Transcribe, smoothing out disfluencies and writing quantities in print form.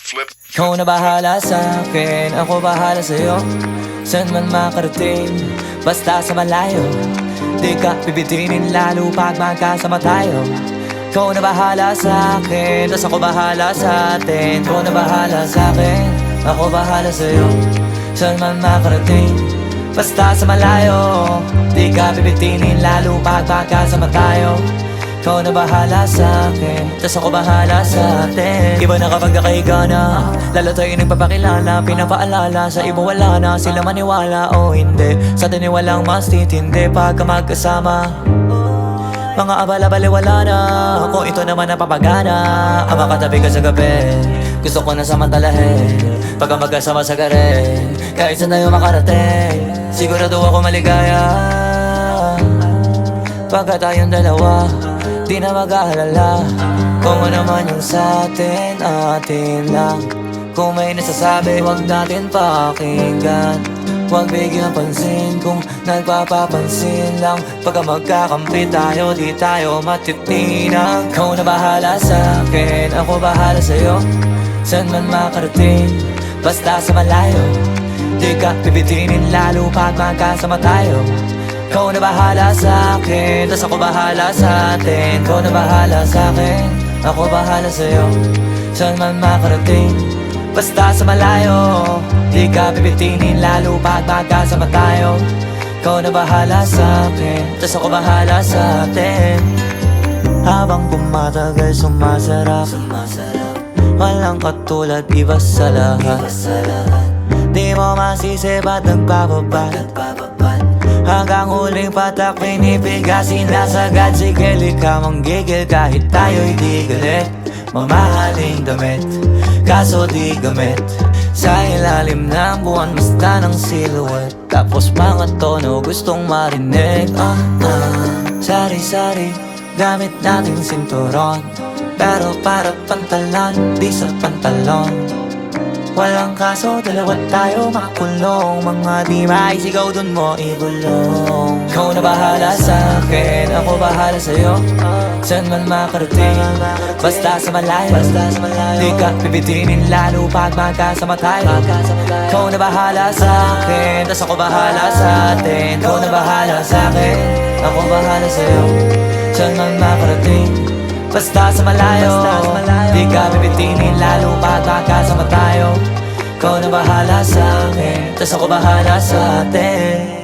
Ikaw na bahala sa'kin, ako bahala sa'yo. Saan man makarating, basta sa malayo. Di ka bibitinin lalo pag magkasama tayo. Ikaw na bahala sa'kin, tas ako bahala sa'tin. Ikaw na bahala sa'kin, ako bahala sa'yo. Saan man makarating, basta sa malayo. Di ka bibitinin lalo pag magkasama tayo. Ikaw na bahala sa'kin, tas ako bahala sa'tin. Iba na kapag nakahiga na, lalo tayo nagpapakilala. Pinapaalala sa iba wala na, sila maniwala o hindi. Sa atin walang mas titindi pagka magkasama. Mga abala-bali wala na, kung ito naman ang papagana. Ang makatabi ka sa gabi, gusto ko na samantalahin. Pagka magkasama sa garin, kahit saan tayo makarating, sigurado ako maligaya. Pagka tayong dalawa, di na mag-aalala kung ano man yung sa'tin, atin lang. Kung may nasasabi, huwag natin pakinggan. Huwag bigyan pansin kung nagpapapansin lang. Pagka magkakampi tayo, di tayo matitinang. Ikaw na bahala sa'kin, ako bahala sa'yo. Saan man makarating, basta sa malayo. Di ka bibitinin lalo pag magkasama tayo. Ikaw na bahala sa'kin, tas ako bahala sa'tin. Ikaw na bahala sa'kin, ako bahala sa'yo. Saan man makarating, basta sa malayo. Di ka bibitinin lalo pag magkasama tayo. Ikaw na bahala sa'kin, tas ako bahala sa'tin. Habang tumatagal sumasarap, walang katulad, iba sa lahat. Di mo masisi ba't nagbababat. Hanggang huling patak pinipigasin na sagad. Sige lika manggigil kahit tayo'y di galit. Mamahaling damit, kaso di gamit. Sa ilalim ng buwan basta ng silhouette. Tapos mga tono gustong marinig. Sari-sari, gamit nating sinturon. Pero para pantalan, di sa pantalon. Walang kaso, dalawa tayo makakulong. Mga di maisigaw dun mo ibulong. Ikaw na bahala sa'kin, ako bahala sa'yo. Saan man makarating, basta sa malayo. Di ka bibitinin lalo pag magkasama tayo. Ikaw na bahala sa'kin, tas ako bahala sa'tin. Ikaw na bahala sa'kin, ako bahala sa'yo. Saan man makarating, basta sa malayo. Di ka bibitinin lalo pag magkasama tayo. Ikaw na bahala sa'kin, tas ako bahala sa'tin.